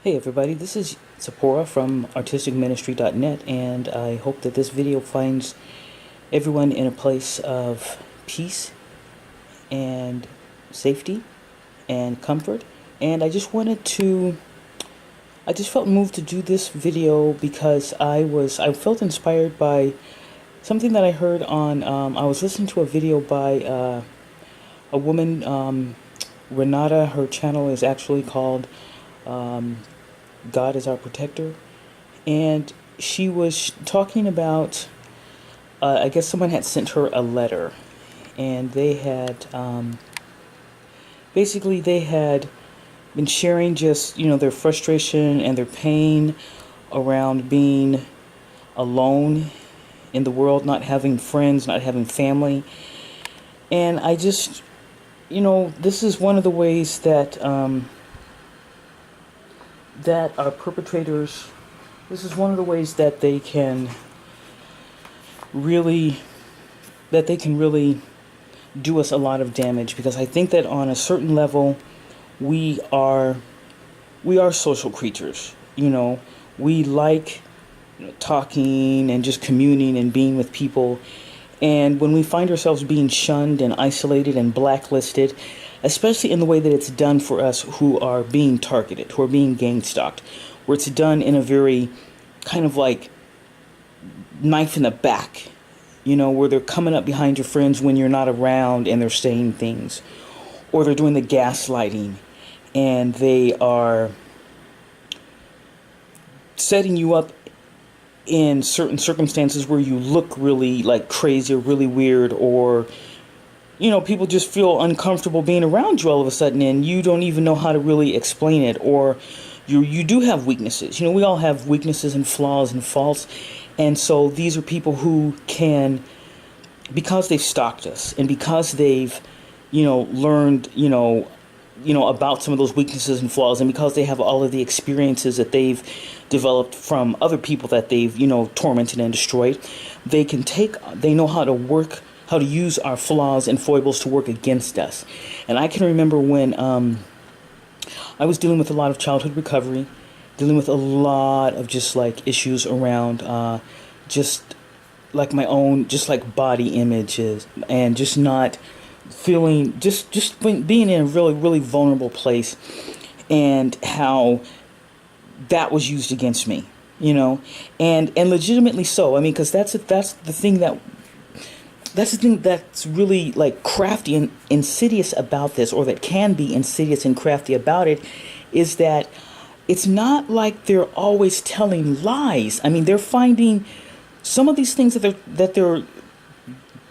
Hey everybody, this is Sapora from artisticministry.net, and I hope that this video finds everyone in a place of peace and safety and comfort. And I just felt moved to do this video because I felt inspired by something that I heard on, I was listening to a video by a woman, Renata. Her channel is actually called God is Our Protector, and she was talking about I guess someone had sent her a letter, and they had basically they had been sharing just their frustration and their pain around being alone in the world, not having friends, not having family. And I just, this is one of the ways that that our perpetrators, this is one of the ways that they can really, do us a lot of damage, because I think that on a certain level we are social creatures. We like talking and just communing and being with people. And when we find ourselves being shunned and isolated and blacklisted, especially in the way that it's done for us who are being targeted, who are being gang-stalked, where it's done in a very kind of like knife in the back, where they're coming up behind your friends when you're not around and they're saying things, or they're doing the gaslighting and they are setting you up in certain circumstances where you look really like crazy or really weird, or people just feel uncomfortable being around you all of a sudden, and you don't even know how to really explain it. Or you do have weaknesses. We all have weaknesses and flaws and faults. And so these are people who can, because they've stalked us and because they've learned about some of those weaknesses and flaws, and because they have all of the experiences that they've developed from other people that they've tormented and destroyed, they know how to use our flaws and foibles to work against us. And I can remember when I was dealing with a lot of childhood recovery, dealing with a lot of just like issues around just like my own, just like body images, and just not feeling, just being in a really, really vulnerable place, and how that was used against me, and legitimately so. I mean, because that's the thing that's really like crafty and insidious about this, or that can be insidious and crafty about it, is that it's not like they're always telling lies. I mean, they're finding some of these things that they're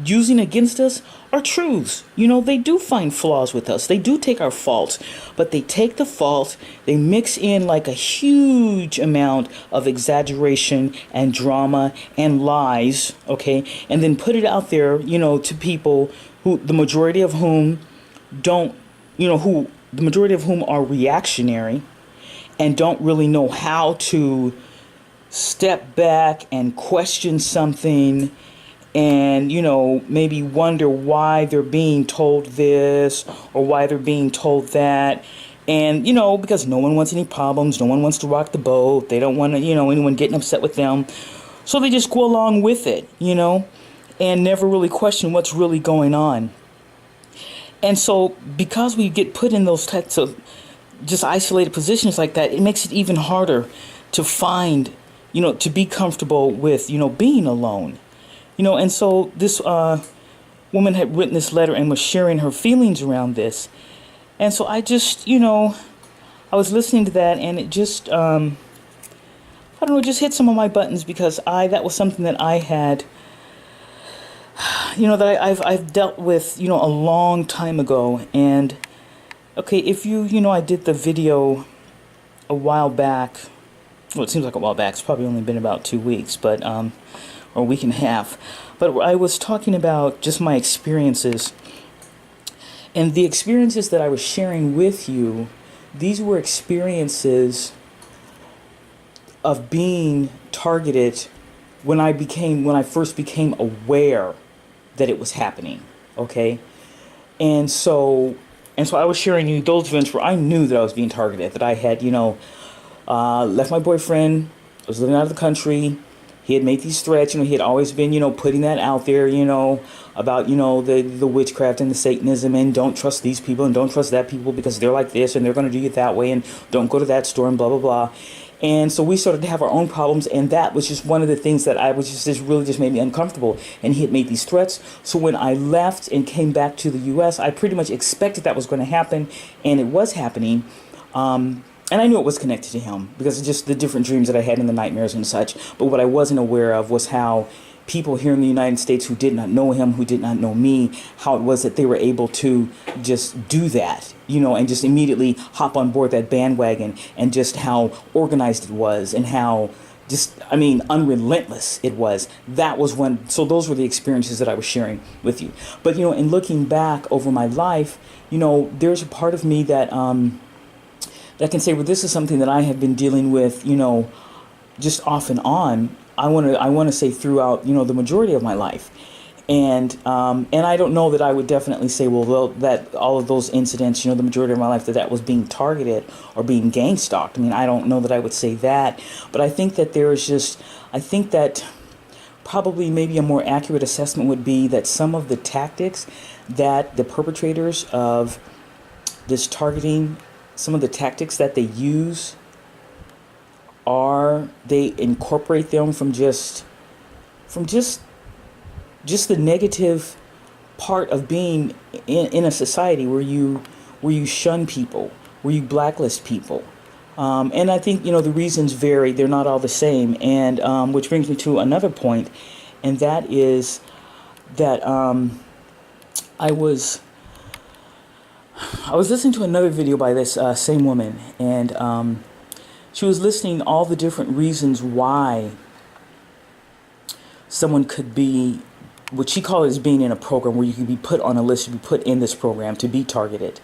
using against us are truths. They do find flaws with us. They do take our faults, but they take the fault, they mix in like a huge amount of exaggeration and drama and lies, okay, and then put it out there, to people who, the majority of whom are reactionary and don't really know how to step back and question something, and maybe wonder why they're being told this or why they're being told that. And because no one wants any problems, no one wants to rock the boat, they don't want to anyone getting upset with them, so they just go along with it, and never really question what's really going on. And so because we get put in those types of just isolated positions like that, it makes it even harder to find, to be comfortable with being alone. And so this woman had written this letter and was sharing her feelings around this. And so I just, I was listening to that, and it just, I don't know, it just hit some of my buttons, because that was something that I had, that I've dealt with, a long time ago. And, okay, if I did the video a while back. Well, it seems like a while back. It's probably only been about 2 weeks, but, or a week and a half. But I was talking about just my experiences. And the experiences that I was sharing with you, these were experiences of being targeted when I first became aware that it was happening. Okay? And so I was sharing you those events where I knew that I was being targeted, that I had, Left my boyfriend. I was living out of the country. He had made these threats. He had always been, putting that out there, about, the witchcraft and the Satanism, and don't trust these people and don't trust that people because they're like this and they're going to do you that way, and don't go to that store and blah, blah, blah. And so we started to have our own problems, and that was just one of the things that I was just really just made me uncomfortable. And he had made these threats. So when I left and came back to the U.S., I pretty much expected that was going to happen, and it was happening. And I knew it was connected to him because of just the different dreams that I had in the nightmares and such. But what I wasn't aware of was how people here in the United States who did not know him, who did not know me, how it was that they were able to just do that, and just immediately hop on board that bandwagon, and just how organized it was and how unrelentless it was. That was so those were the experiences that I was sharing with you. But, in looking back over my life, there's a part of me that can say, well, this is something that I have been dealing with, just off and on. I want to say throughout, the majority of my life, and I don't know that I would definitely say, well, that all of those incidents, the majority of my life, that was being targeted or being gang stalked. I don't know that I would say that, but I think that I think that probably maybe a more accurate assessment would be that some of the tactics that the perpetrators of this targeting, some of the tactics that they use, they incorporate them from just the negative part of being in a society where you shun people, where you blacklist people. And I think, the reasons vary. They're not all the same. And which brings me to another point, and that is that I was listening to another video by this same woman, and she was listing all the different reasons why someone could be, what she called as being in a program where you could be put on a list, to be put in this program, to be targeted.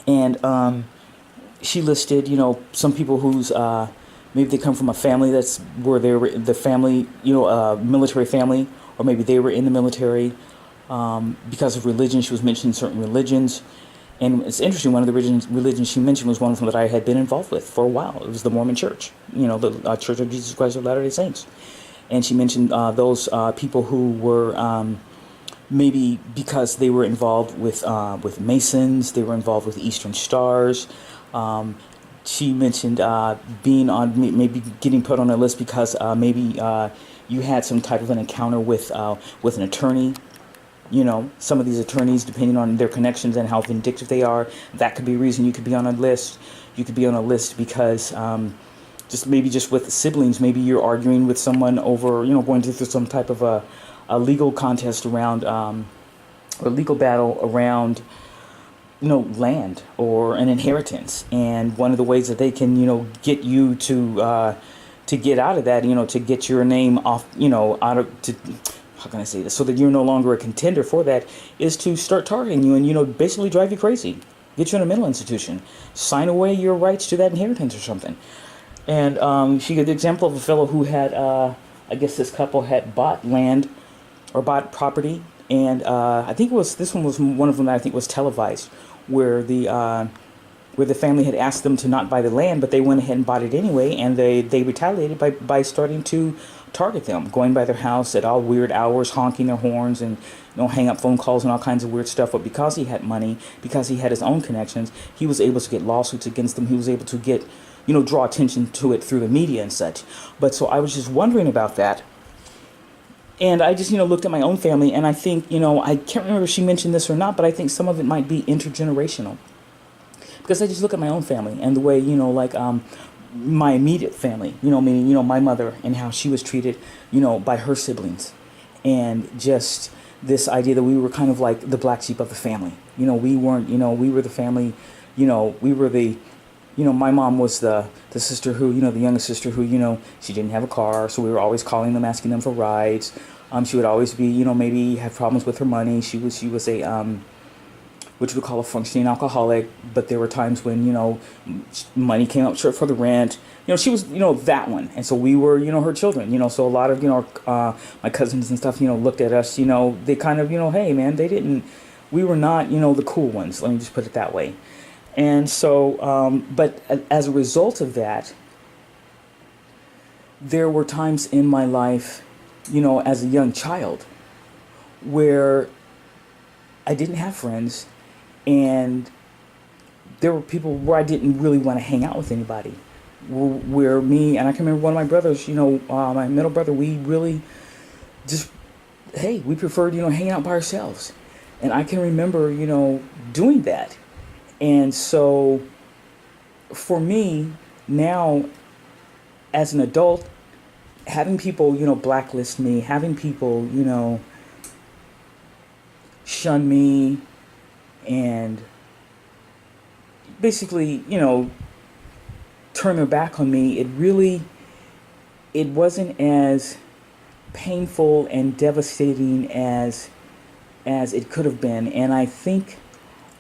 And she listed, some people who's maybe they come from a family that's where they were the family, military family, or maybe they were in the military. Because of religion, she was mentioning certain religions. And it's interesting, one of the religions she mentioned was one of them that I had been involved with for a while. It was the Mormon Church, the Church of Jesus Christ of Latter-day Saints. And she mentioned those people who were maybe because they were involved with Masons, they were involved with Eastern Stars. She mentioned being on, maybe getting put on a list because maybe you had some type of an encounter with an attorney. Some of these attorneys, depending on their connections and how vindictive they are, that could be a reason you could be on a list. You could be on a list because just with siblings, maybe you're arguing with someone over, going through some type of a legal contest around, or legal battle around, land or an inheritance. And one of the ways that they can, get you to get out of that, to get your name off, out of, how can I say this, so that you're no longer a contender for that, is to start targeting you and, basically drive you crazy, get you in a mental institution, sign away your rights to that inheritance or something. And she gave the example of a fellow who had, I guess this couple had bought land or bought property, and I think this one was one of them that I think was televised, where the family had asked them to not buy the land, but they went ahead and bought it anyway, and they retaliated by starting to target them, going by their house at all weird hours, honking their horns, and hang up phone calls and all kinds of weird stuff. But because he had money, because he had his own connections, he was able to get lawsuits against them. He was able to get, draw attention to it through the media and such. But so I was just wondering about that. And I just, looked at my own family, and I think, I can't remember if she mentioned this or not, but I think some of it might be intergenerational. Because I just look at my own family and the way, my immediate family, meaning, my mother, and how she was treated, by her siblings. And just this idea that we were kind of like the black sheep of the family. We weren't, we were the family, we were the, my mom was the sister who, the youngest sister who, she didn't have a car. So we were always calling them, asking them for rides. She would always be, maybe have problems with her money. She was a, which we call a functioning alcoholic, but there were times when, money came up short for the rent. She was, that one. And so we were, her children, so a lot of, my cousins and stuff, looked at us, they kind of, hey, man, we were not, the cool ones. Let me just put it that way. And so, but as a result of that, there were times in my life, as a young child, where I didn't have friends, and there were people where I didn't really want to hang out with anybody. Where me, and I can remember one of my brothers, my middle brother, we really just, hey, we preferred, hanging out by ourselves. And I can remember, doing that. And so for me, now, as an adult, having people, blacklist me, having people, shun me, and basically, turn their back on me, it wasn't as painful and devastating as it could have been. And I think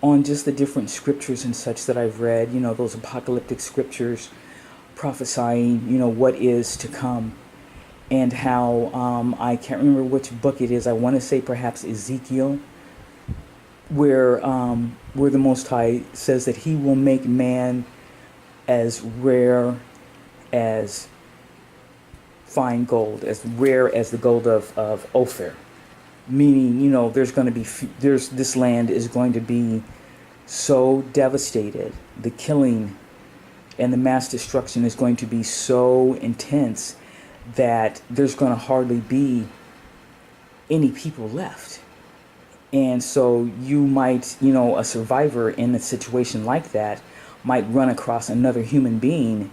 on just the different scriptures and such that I've read, those apocalyptic scriptures prophesying, what is to come, and how I can't remember which book it is. I want to say perhaps Ezekiel, where the Most High says that He will make man as rare as fine gold, as rare as the gold of Ophir. Meaning, this land is going to be so devastated. The killing and the mass destruction is going to be so intense that there's going to hardly be any people left. And so you might, a survivor in a situation like that might run across another human being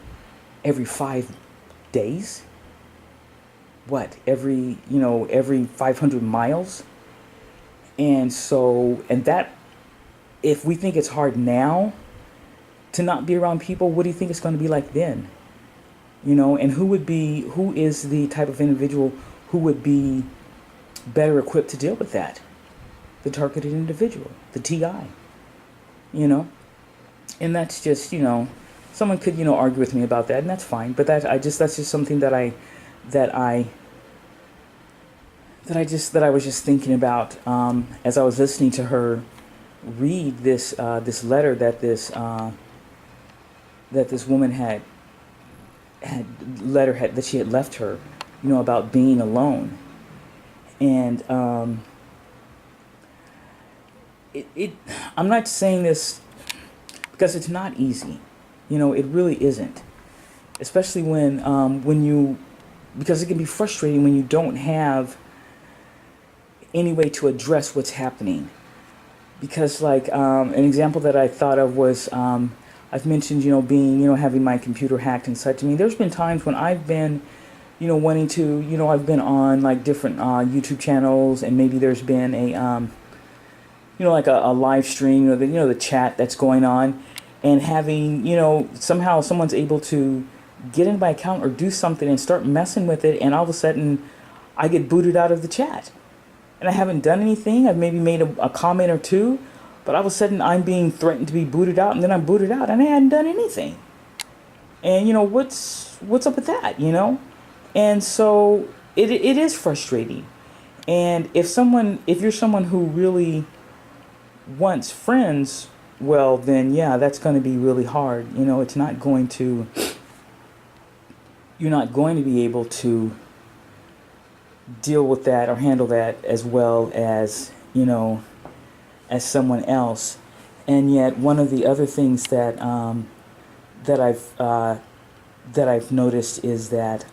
every 5 days. Every 500 miles. And that, if we think it's hard now to not be around people, what do you think it's going to be like then? And who is the type of individual who would be better equipped to deal with that? The targeted individual, the T.I. And that's just, someone could, argue with me about that, and that's fine. But that's just something that I was just thinking about as I was listening to her read this letter that this woman that she had left her, about being alone. And I'm not saying this because it's not easy. It really isn't. Especially because it can be frustrating when you don't have any way to address what's happening. Because an example that I thought of was, I've mentioned, having my computer hacked and such. I mean, there's been times when I've been, wanting to, I've been on different YouTube channels, and maybe there's been a, a live stream, the chat that's going on, and having, somehow someone's able to get into my account or do something and start messing with it, and all of a sudden I get booted out of the chat. And I haven't done anything. I've maybe made a comment or two, but all of a sudden I'm being threatened to be booted out, and then I'm booted out, and I hadn't done anything. And what's up with that, And so it is frustrating. And if you're someone who really wants friends, well, then yeah, that's going to be really hard. It's not going to. You're not going to be able to deal with that or handle that as well as, as someone else. And yet, one of the other things that I've noticed is that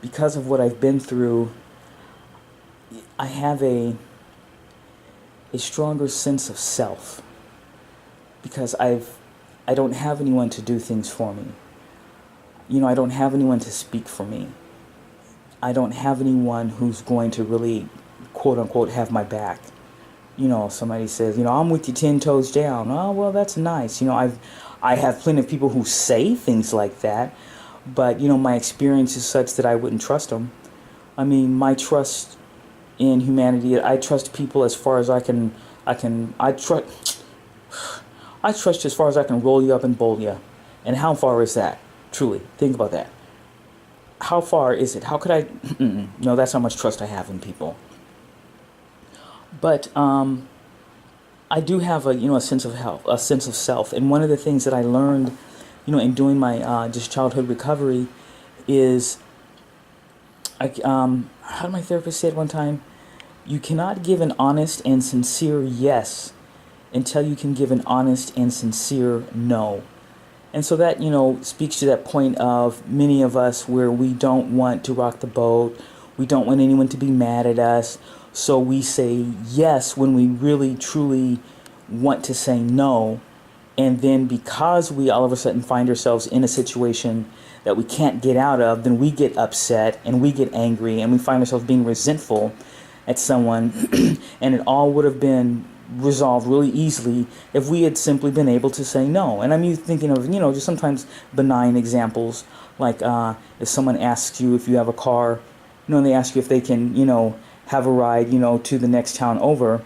because of what I've been through, I have a stronger sense of self, because I don't have anyone to do things for me. I don't have anyone to speak for me. I don't have anyone who's going to really, quote unquote, have my back. Somebody says, I'm with you 10 toes down. Oh, well, that's nice. I have plenty of people who say things like that, but, my experience is such that I wouldn't trust them. I mean, my trust in humanity, I trust people as far as I trust as far as I can roll you up and bowl you. And how far is that? Truly, think about that. How far is it? How could I? No, that's how much trust I have in people. But I do have a sense of health, a sense of self. And one of the things that I learned, in doing my just childhood recovery, is, how did my therapist say it one time? You cannot give an honest and sincere yes until you can give an honest and sincere no. And so that, speaks to that point of many of us where we don't want to rock the boat. We don't want anyone to be mad at us. So we say yes when we really, truly want to say no. And then because we all of a sudden find ourselves in a situation that we can't get out of, then we get upset and we get angry and we find ourselves being resentful at someone. And it all would have been resolved really easily if we had simply been able to say no. And I'm thinking of, just sometimes benign examples, like if someone asks you if you have a car, and they ask you if they can, have a ride, to the next town over.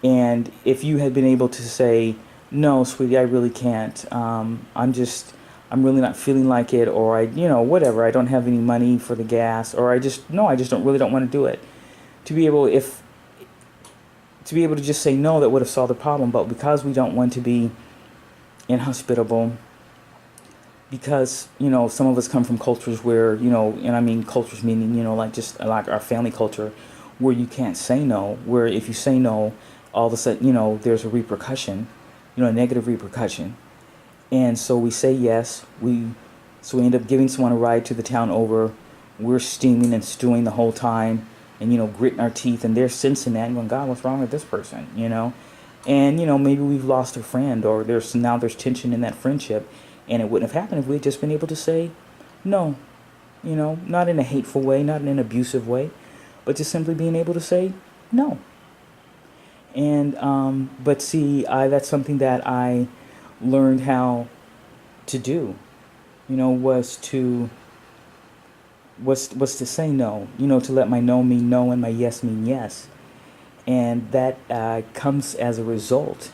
And if you had been able to say, no, sweetie, I really can't. I'm really not feeling like it, or whatever. I don't have any money for the gas, or I just don't want to do it. To be able to just say no, that would have solved the problem. But because we don't want to be inhospitable, because, some of us come from cultures where, and I mean cultures meaning, like just like our family culture, where you can't say no, where if you say no, all of a sudden, there's a repercussion, a negative repercussion. And so we say yes, so we end up giving someone a ride to the town over. We're steaming and stewing the whole time, and, gritting our teeth, and they're sensing that and going, God, what's wrong with this person, And, maybe we've lost a friend, or there's tension in that friendship. And it wouldn't have happened if we had just been able to say no, not in a hateful way, not in an abusive way, but just simply being able to say no. And, but see, that's something that I learned how to do, was to say no, to let my no mean no and my yes mean yes. And that comes as a result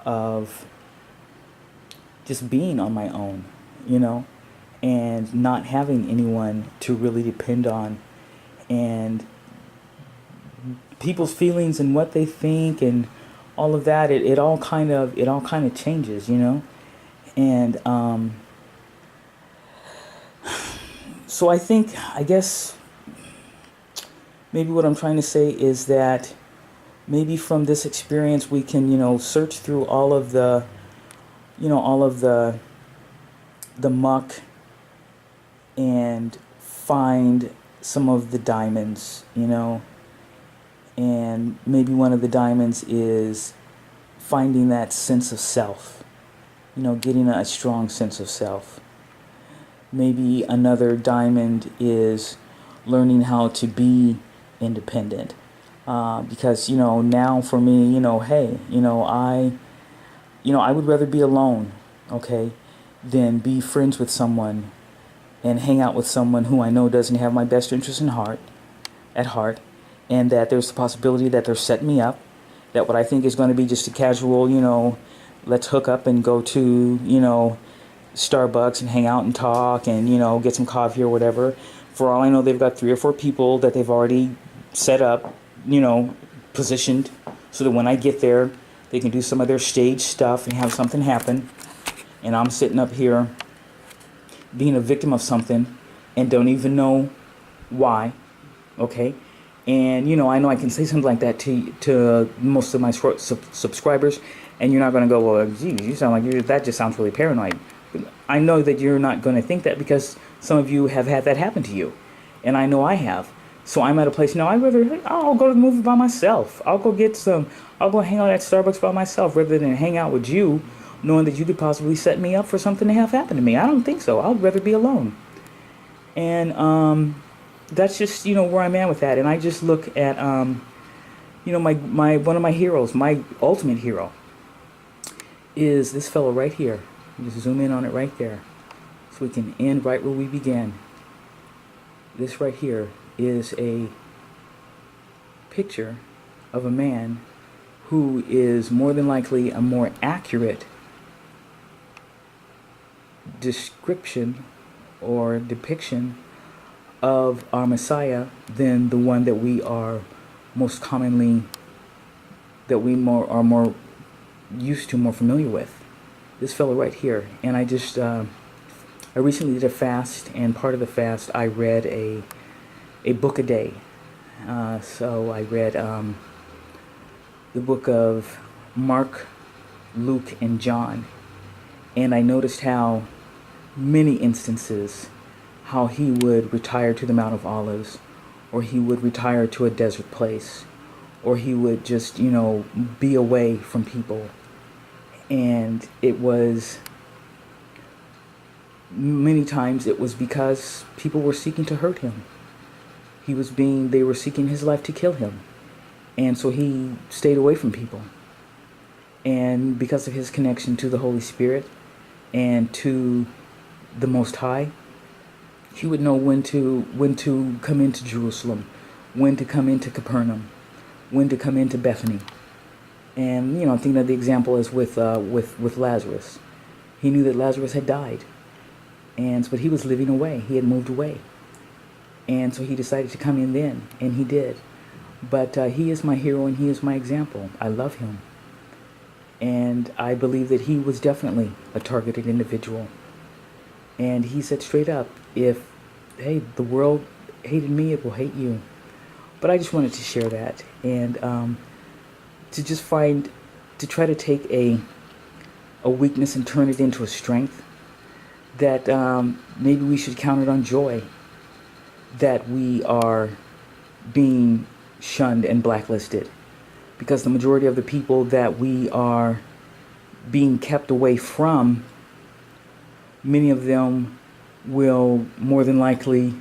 of just being on my own, and not having anyone to really depend on, and people's feelings and what they think and all of that. It all kind of changes, and so I guess maybe what I'm trying to say is that maybe from this experience we can, search through all of the muck and find some of the diamonds, and maybe one of the diamonds is finding that sense of self, getting a strong sense of self. Maybe another diamond is learning how to be independent, because, now for me, hey, I would rather be alone, okay, than be friends with someone and hang out with someone who I know doesn't have my best interest at heart, and that there's the possibility that they're setting me up, that what I think is going to be just a casual, let's hook up and go to, Starbucks and hang out and talk and, get some coffee or whatever. For all I know, they've got 3 or 4 people that they've already set up, positioned, so that when I get there, they can do some of their stage stuff and have something happen. And I'm sitting up here being a victim of something and don't even know why, okay? And, I know I can say something like that to most of my subscribers, and you're not going to go, well, geez, you sound like that just sounds really paranoid. I know that you're not going to think that because some of you have had that happen to you, and I know I have. So I'm at a place now, I'll go to the movie by myself. I'll go hang out at Starbucks by myself rather than hang out with you, knowing that you could possibly set me up for something to have happen to me. I don't think so. I'd rather be alone. And that's just, where I'm at with that. And I just look at, my one of my heroes, my ultimate hero, is this fellow right here. Just zoom in on it right there, so we can end right where we began. This right here is a picture of a man who is more than likely a more accurate description or depiction of our Messiah than the one that we are most commonly, that we are more used to, more familiar with. This fellow right here. And I just I recently did a fast, and part of the fast I read a book a day. So I read the book of Mark, Luke, and John, and I noticed how many instances how he would retire to the Mount of Olives, or he would retire to a desert place, or he would just, be away from people. And it was many times it was because people were seeking to hurt him. They were seeking his life to kill him. And so he stayed away from people. And because of his connection to the Holy Spirit and to the Most High, he would know when to come into Jerusalem, when to come into Capernaum, when to come into Bethany. And I'm thinking of the example as with Lazarus. He knew that Lazarus had died, but he was living away. He had moved away, and so he decided to come in then, and he did. But he is my hero, and he is my example. I love him, and I believe that he was definitely a targeted individual. And he said straight up, if, hey, the world hated me, it will hate you. But I just wanted to share that, and to try to take a weakness and turn it into a strength, that maybe we should count it on joy that we are being shunned and blacklisted, because the majority of the people that we are being kept away from, many of them will more than likely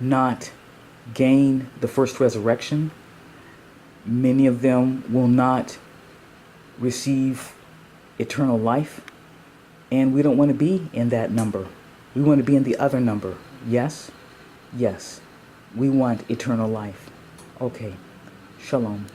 not gain the first resurrection. Many of them will not receive eternal life. And we don't want to be in that number. We want to be in the other number. Yes? Yes. We want eternal life. Okay. Shalom.